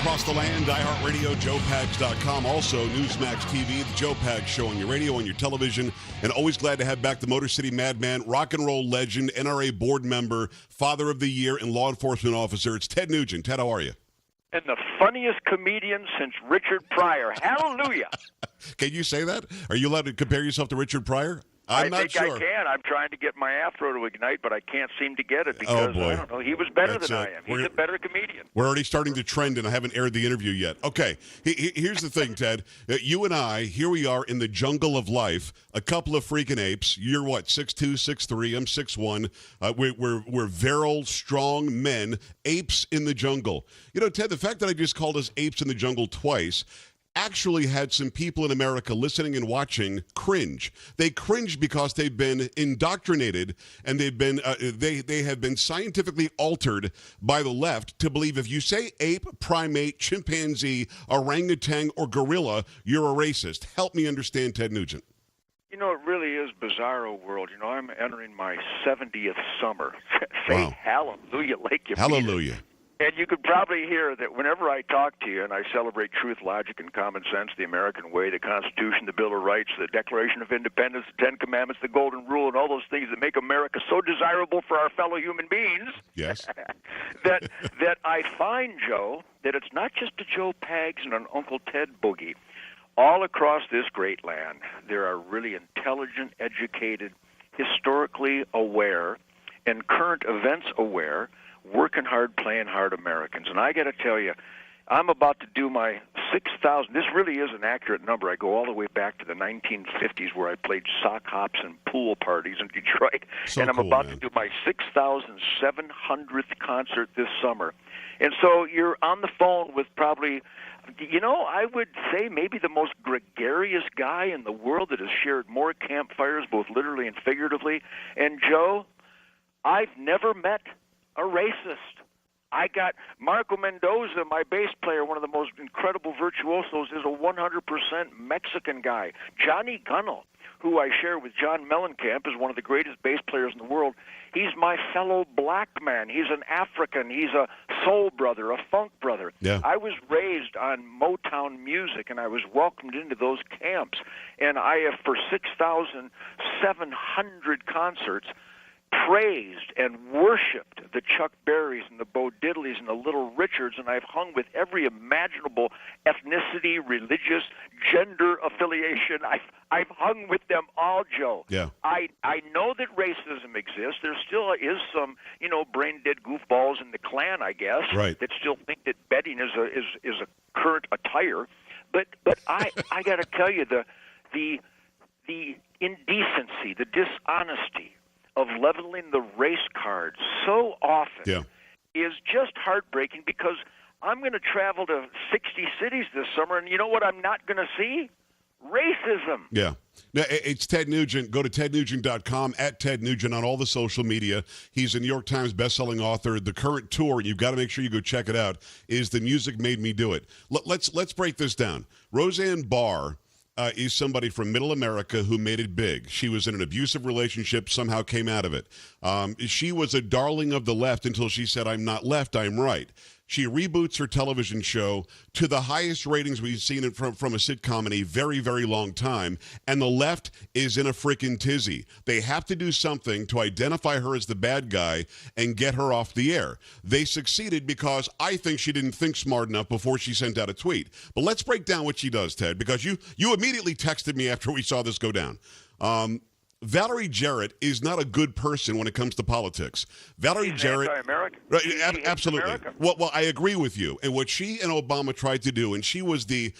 across the land, iHeartRadio, JoePags.com. Also, Newsmax TV, the Joe Pags Show on your radio, on your television. And always glad to have back the Motor City Madman, rock and roll legend, NRA board member, Father of the Year, and law enforcement officer. It's Ted Nugent. Ted, how are you? And the funniest comedian since Richard Pryor. Hallelujah. Can you say that? Are you allowed to compare yourself to Richard Pryor? I'm not sure. I think I can. I'm trying to get my afro to ignite, but I can't seem to get it because, I don't know, he was better than I am. He's a better comedian. We're already starting to trend, and I haven't aired the interview yet. Okay, here's the thing, Ted. You and I, here we are in the jungle of life, a couple of freaking apes. You're what, 6'2", 6'3", I'm 6'1". We're virile, strong men, apes in the jungle. You know, Ted, the fact that I just called us apes in the jungle twice actually had some people in America listening and watching cringe. They cringe because they've been indoctrinated and they've been they have been scientifically altered by the left to believe if you say ape, primate, chimpanzee, orangutan, or gorilla, you're a racist. Help me understand, Ted Nugent. You know, it really is bizarro world. You know, I'm entering my 70th summer. Say Wow. hallelujah like you Hallelujah. mean it. And you could probably hear that whenever I talk to you and I celebrate truth, logic, and common sense, the American way, the Constitution, the Bill of Rights, the Declaration of Independence, the Ten Commandments, the Golden Rule, and all those things that make America so desirable for our fellow human beings, Yes. that I find, Joe, that it's not just a Joe Pags and an Uncle Ted boogie. All across this great land, there are really intelligent, educated, historically aware, and current events aware, working hard, playing hard Americans. And I got to tell you, I'm about to do my 6,000. This really is an accurate number. I go all the way back to the 1950s where I played sock hops and pool parties in Detroit. And I'm about to do my 6,700th concert this summer. And so you're on the phone with probably, you know, I would say maybe the most gregarious guy in the world that has shared more campfires, both literally and figuratively. And, Joe, I've never met a racist. I got Marco Mendoza, my bass player, one of the most incredible virtuosos, is a 100% Mexican guy. Johnny Gunnell, who I share with John Mellencamp, is one of the greatest bass players in the world. He's my fellow black man. He's an African. He's a soul brother, a funk brother. Yeah. I was raised on Motown music, and I was welcomed into those camps. And I have, for 6,700 concerts, praised and worshipped the Chuck Berrys and the Bo Diddleys and the Little Richards, and I've hung with every imaginable ethnicity, religious, gender affiliation. I've hung with them all, Joe. Yeah. I know that racism exists. There still is some, you know, brain-dead goofballs in the Klan, I guess, right, that still think that bedding is a current attire. But I got to tell you, the indecency, the dishonesty of leveling the race card so often is just heartbreaking, because I'm going to travel to 60 cities this summer, and you know what I'm not going to see? Racism. Yeah. Now, it's Ted Nugent. Go to tednugent.com, at Ted Nugent on all the social media. He's a New York Times bestselling author. The current tour, you've got to make sure you go check it out, is The Music Made Me Do It. Let's break this down. Roseanne Barr is somebody from middle America who made it big. She was in an abusive relationship, somehow came out of it. She was a darling of the left until she said, I'm not left, I'm right. She reboots her television show to the highest ratings we've seen it from a sitcom in a very, very long time, and the left is in a freaking tizzy. They have to do something to identify her as the bad guy and get her off the air. They succeeded because I think she didn't think smart enough before she sent out a tweet. But let's break down what she does, Ted, because you immediately texted me after we saw this go down. Valerie Jarrett is not a good person when it comes to politics. Valerie Jarrett, anti-American. Right, absolutely. Well, I agree with you. And what she and Obama tried to do, and she was the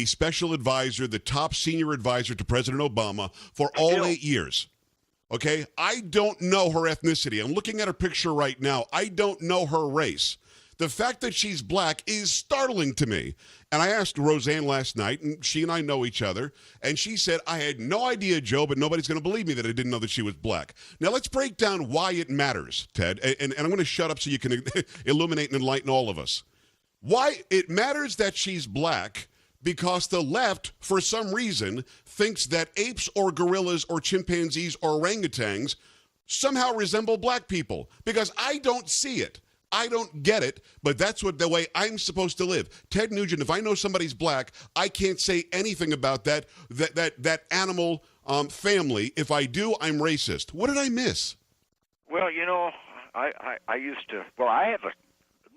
special advisor, the top senior advisor to President Obama for all 8 years. Okay? I don't know her ethnicity. I'm looking at her picture right now. I don't know her race. The fact that she's black is startling to me. And I asked Roseanne last night, and she and I know each other, and she said, I had no idea, Joe, but nobody's going to believe me that I didn't know that she was black. Now, let's break down why it matters, Ted, and I'm going to shut up so you can illuminate and enlighten all of us. Why it matters that she's black, because the left, for some reason, thinks that apes or gorillas or chimpanzees or orangutans somehow resemble black people, because I don't see it. I don't get it, but that's the way I'm supposed to live. Ted Nugent, if I know somebody's black, I can't say anything about that animal family. If I do, I'm racist. What did I miss? Well, I used to. Well, I have a.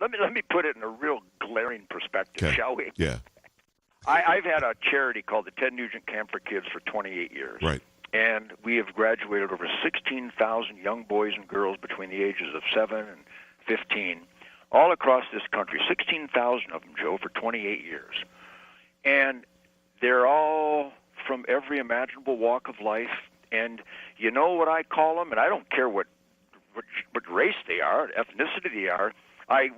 Let me put it in a real glaring perspective, Okay. shall we? Yeah. I've had a charity called the Ted Nugent Camp for Kids for 28 years. Right. And we have graduated over 16,000 young boys and girls between the ages of 7 and 15, all across this country. 16,000 of them, Joe, for 28 years. And they're all from every imaginable walk of life. And you know what I call them? And I don't care what race they are, ethnicity they are.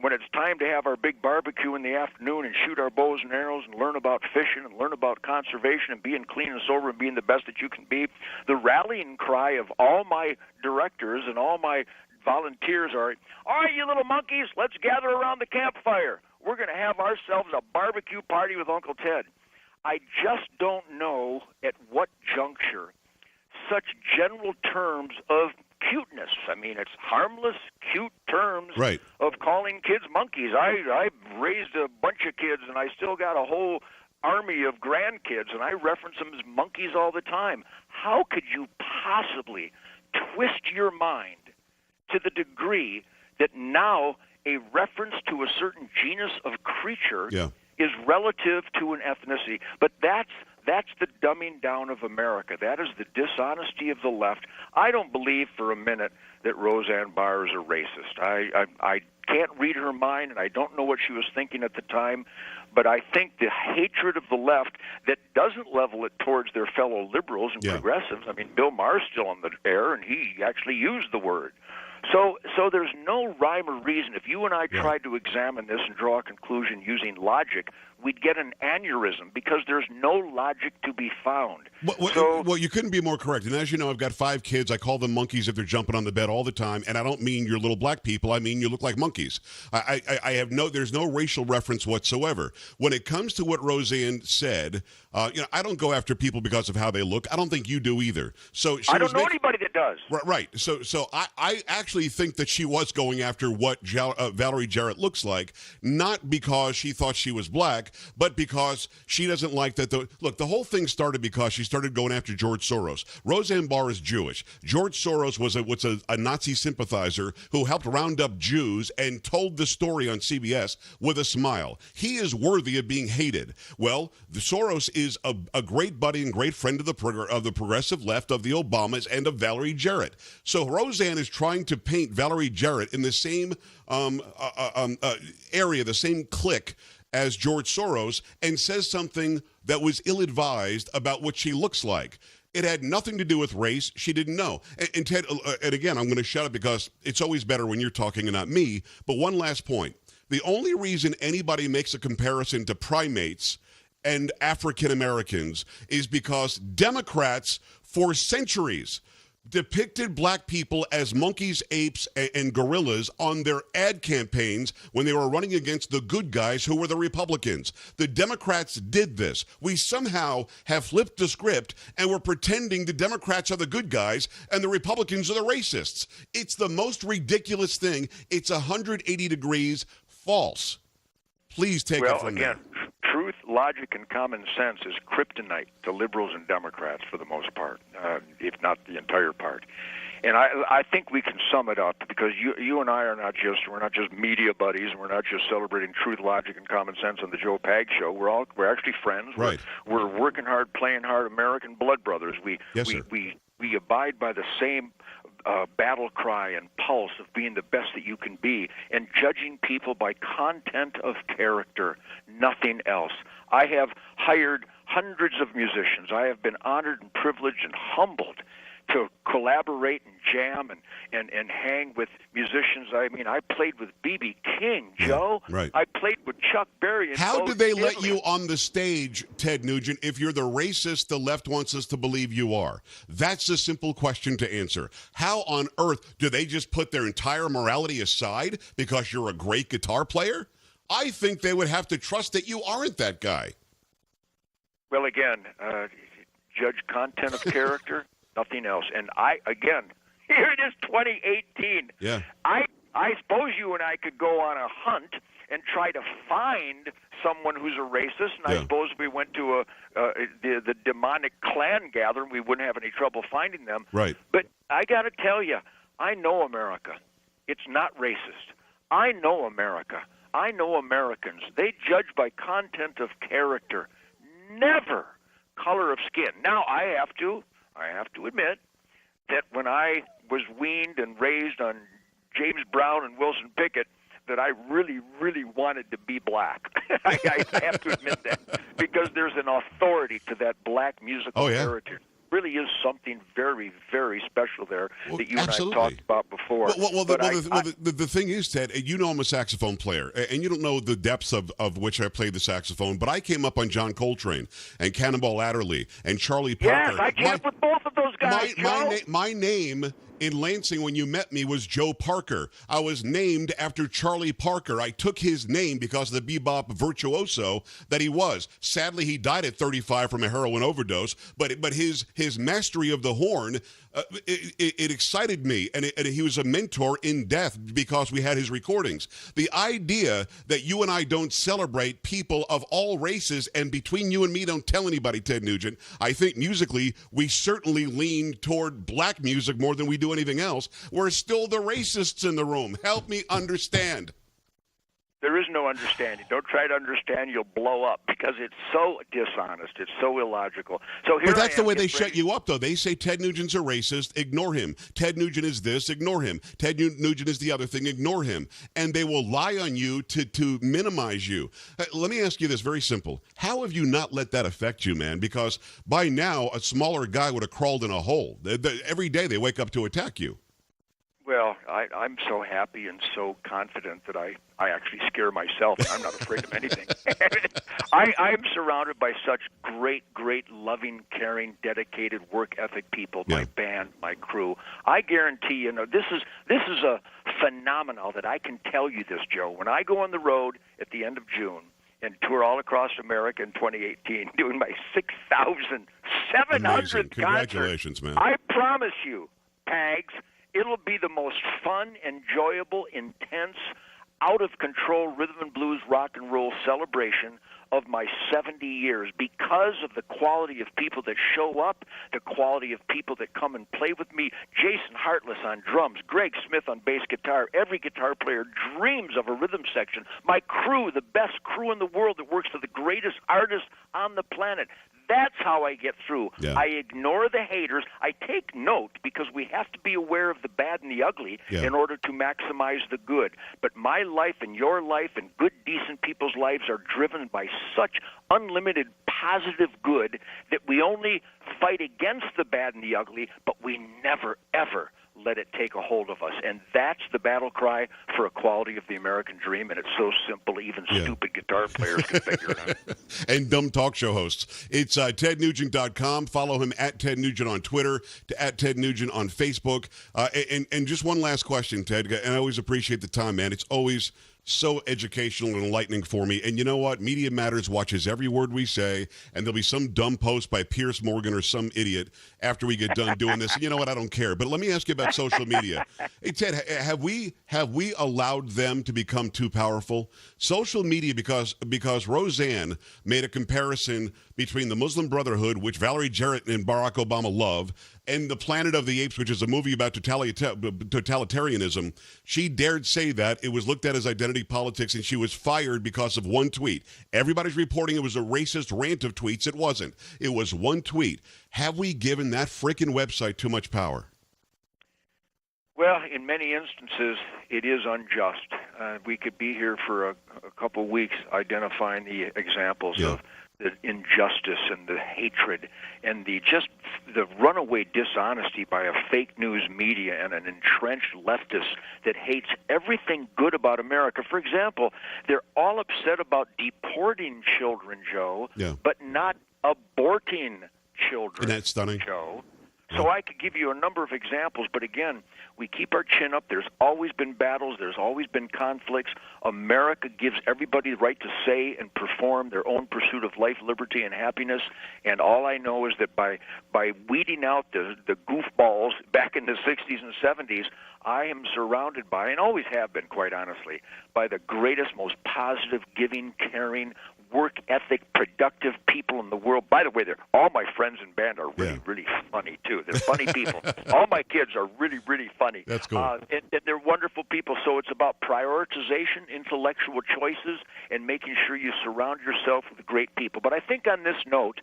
When it's time to have our big barbecue in the afternoon and shoot our bows and arrows and learn about fishing and learn about conservation and being clean and sober and being the best that you can be, the rallying cry of all my directors and all my volunteers are, all right, you little monkeys, let's gather around the campfire. We're going to have ourselves a barbecue party with Uncle Ted. I just don't know at what juncture such general terms of cuteness. I mean, it's harmless, cute terms Right. of calling kids monkeys. I raised a bunch of kids, and I still got a whole army of grandkids, and I reference them as monkeys all the time. How could you possibly twist your mind to the degree that now a reference to a certain genus of creature is relative to an ethnicity? But that's the dumbing down of America. That is the dishonesty of the left. I don't believe for a minute that Roseanne Barr is a racist. I can't read her mind, and I don't know what she was thinking at the time, but I think the hatred of the left that doesn't level it towards their fellow liberals and progressives. I mean, Bill Maher's still on the air, and he actually used the word. So there's no rhyme or reason. If you and I tried to examine this and draw a conclusion using logic, we'd get an aneurysm because there's no logic to be found. Well, you couldn't be more correct. And as you know, I've got 5 kids. I call them monkeys if they're jumping on the bed all the time. And I don't mean you're little black people. I mean you look like monkeys. There's no racial reference whatsoever. When it comes to what Roseanne said, I don't go after people because of how they look. I don't think you do either. So I don't know anybody that does. Right. So I actually think that she was going after what Valerie Jarrett looks like, not because she thought she was black, but because she doesn't like that. The whole thing started because she started going after George Soros. Roseanne Barr is Jewish. George Soros was a Nazi sympathizer who helped round up Jews and told the story on CBS with a smile. He is worthy of being hated. Well, the Soros is a great buddy and great friend of the progressive left, of the Obamas, and of Valerie Jarrett. So Roseanne is trying to paint Valerie Jarrett in the same area, the same clique as George Soros, and says something that was ill-advised about what she looks like. It had nothing to do with race. She didn't know. And Ted, and again, I'm going to shut up because it's always better when you're talking and not me. But one last point. The only reason anybody makes a comparison to primates and African Americans is because Democrats, for centuries, depicted black people as monkeys, apes, and gorillas on their ad campaigns when they were running against the good guys who were the Republicans. The Democrats did this. We somehow have flipped the script, and we're pretending the Democrats are the good guys and the Republicans are the racists. It's the most ridiculous thing. It's 180 degrees false. Please take it from there. Truth, logic, and common sense is kryptonite to liberals and Democrats for the most part, if not the entire part. And I think we can sum it up because you and I are we're not just media buddies, and we're not just celebrating truth, logic, and common sense on the Joe Pag Show. We're actually friends. Right. We're working hard, playing hard, American blood brothers. We abide by the same battle cry and pulse of being the best that you can be and judging people by content of character, nothing else. I have hired hundreds of musicians. I have been honored and privileged and humbled to collaborate and jam and hang with musicians. I mean, I played with B.B. King, Joe. Right. I played with Chuck Berry. How did they let you on the stage, Ted Nugent, if you're the racist the left wants us to believe you are? That's a simple question to answer. How on earth do they just put their entire morality aside because you're a great guitar player? I think they would have to trust that you aren't that guy. Well, again, judge content of character. Nothing else. And here it is, 2018. Yeah. I I suppose you and I could go on a hunt and try to find someone who's a racist, and I suppose if we went to the demonic clan gathering, we wouldn't have any trouble finding them. Right. But I got to tell you, I know America. It's not racist. I know America. I know Americans. They judge by content of character, never color of skin. Now, I have to admit that when I was weaned and raised on James Brown and Wilson Pickett, that I really, really wanted to be black. I have to admit that, because there's an authority to that black musical heritage. Really is something very, very special there that you and I talked about before. The thing is, Ted, you know I'm a saxophone player, and you don't know the depths of which I played the saxophone, but I came up on John Coltrane and Cannonball Adderley and Charlie Parker. Yes, I came up with both of those guys, my name in Lansing when you met me was Joe Parker. I was named after Charlie Parker. I took his name because of the bebop virtuoso that he was. Sadly, he died at 35 from a heroin overdose, but his mastery of the horn, it excited me, and he was a mentor in death because we had his recordings. The idea that you and I don't celebrate people of all races, and between you and me don't tell anybody, Ted Nugent, I think musically we certainly lean toward black music more than we do anything else. We're still the racists in the room. Help me understand. There is no understanding. Don't try to understand. You'll blow up because it's so dishonest. It's so illogical. So here but that's the way they shut you up, though. They say Ted Nugent's a racist. Ignore him. Ted Nugent is this. Ignore him. Ted Nugent is the other thing. Ignore him. And they will lie on you to minimize you. Let me ask you this, very simple. How have you not let that affect you, man? Because by now, a smaller guy would have crawled in a hole. Every day they wake up to attack you. Well, I'm so happy and so confident that I actually scare myself. I'm not afraid of anything. I'm surrounded by such great, loving, caring, dedicated, work ethic people. My band, my crew. I guarantee you, this is a phenomenon that I can tell you this, Joe. When I go on the road at the end of June and tour all across America in 2018, doing my 6,700th concert. Congratulations, man. I promise you, Pags, it'll be the most fun, enjoyable, intense, out-of-control rhythm and blues rock and roll celebration of my 70 years because of the quality of people that show up, the quality of people that come and play with me. Jason Hartless on drums, Greg Smith on bass guitar. Every guitar player dreams of a rhythm section. My crew, the best crew in the world that works for the greatest artists on the planet. That's how I get through. Yeah. I ignore the haters. I take note because we have to be aware of the bad and the ugly in order to maximize the good. But my life and your life and good, decent people's lives are driven by such unlimited positive good that we only fight against the bad and the ugly, but we never, ever let it take a hold of us. And that's the battle cry for equality of the American dream, and it's so simple, even stupid guitar players can figure it out. And dumb talk show hosts. It's TedNugent.com. Follow him at Ted Nugent on Twitter, at Ted Nugent on Facebook. And just one last question, Ted, and I always appreciate the time, man. It's always so educational and enlightening for me. And you know what? Media Matters watches every word we say, and there'll be some dumb post by Pierce Morgan or some idiot after we get done doing this. And you know what? I don't care. But let me ask you about social media. Hey, Ted, have we allowed them to become too powerful? Social media, because Roseanne made a comparison between the Muslim Brotherhood, which Valerie Jarrett and Barack Obama love, and the Planet of the Apes, which is a movie about totalitarianism. She dared say that. It was looked at as identity politics, and she was fired because of one tweet. Everybody's reporting it was a racist rant of tweets. It wasn't. It was one tweet. Have we given that frickin' website too much power? Well, in many instances, it is unjust. We could be here for a couple weeks identifying the examples of the injustice and the hatred and the runaway dishonesty by a fake news media and an entrenched leftist that hates everything good about America. For example, they're all upset about deporting children, Joe, but not aborting children, Isn't that stunning? Joe. So I could give you a number of examples, but again, we keep our chin up. There's always been battles. There's always been conflicts. America gives everybody the right to say and perform their own pursuit of life, liberty, and happiness. And all I know is that by weeding out the goofballs back in the 60s and 70s, I am surrounded by, and always have been, quite honestly, by the greatest, most positive, giving, caring, work ethic, productive people in the world. By the way, all my friends in band are really, really funny, too. They're funny people. All my kids are really, really funny. That's cool. And they're wonderful people. So it's about prioritization, intellectual choices, and making sure you surround yourself with great people. But I think on this note,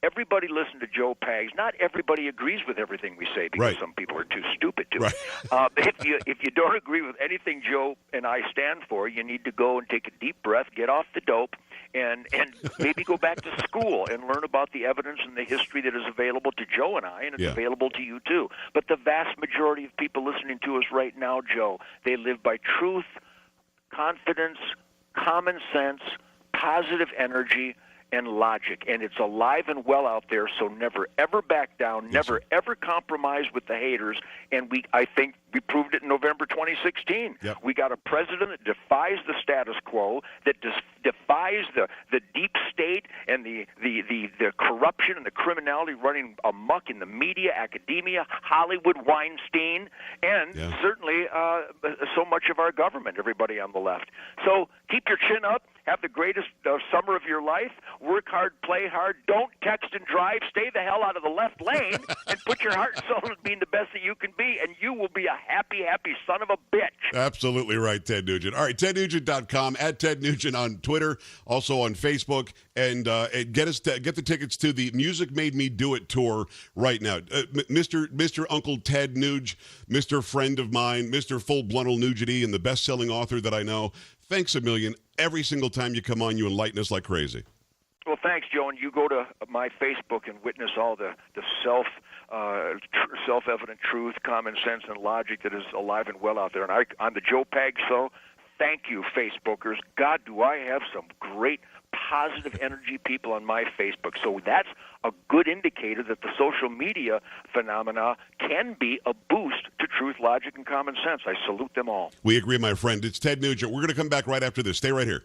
everybody listen to Joe Pags. Not everybody agrees with everything we say because some people are too stupid to. Right. If you don't agree with anything Joe and I stand for, you need to go and take a deep breath, get off the dope, and maybe go back to school and learn about the evidence and the history that is available to Joe and I, and it's available to you too. But the vast majority of people listening to us right now, Joe, they live by truth, confidence, common sense, positive energy, and logic, and it's alive and well out there, so never ever back down, never ever compromise with the haters, and I think we proved it in November 2016. Yep. We got a president that defies the status quo, that defies the deep state and the corruption and the criminality running amok in the media, academia, Hollywood, Weinstein, and certainly so much of our government, everybody on the left. So keep your chin up, have the greatest summer of your life, work hard, play hard, don't text and drive, stay the hell out of the left lane, and put your heart and soul into being the best that you can be, and you will be a happy, happy son of a bitch. Absolutely right, Ted Nugent. All right, TedNugent.com, at Ted Nugent on Twitter, also on Facebook, and get the tickets to the Music Made Me Do It tour right now. Mr. Uncle Ted Nuge, Mr. Friend of Mine, Mr. Full-Blown Nugety, and the best-selling author that I know, thanks a million. Every single time you come on, you enlighten us like crazy. Well, thanks, Joe. And you go to my Facebook and witness all the self-evident truth, common sense, and logic that is alive and well out there. And I'm the Joe Pags Show. Thank you, Facebookers. God, do I have some great positive energy people on my Facebook. So that's a good indicator that the social media phenomena can be a boost to truth, logic, and common sense. I salute them all. We agree, my friend. It's Ted Nugent. We're going to come back right after this. Stay right here.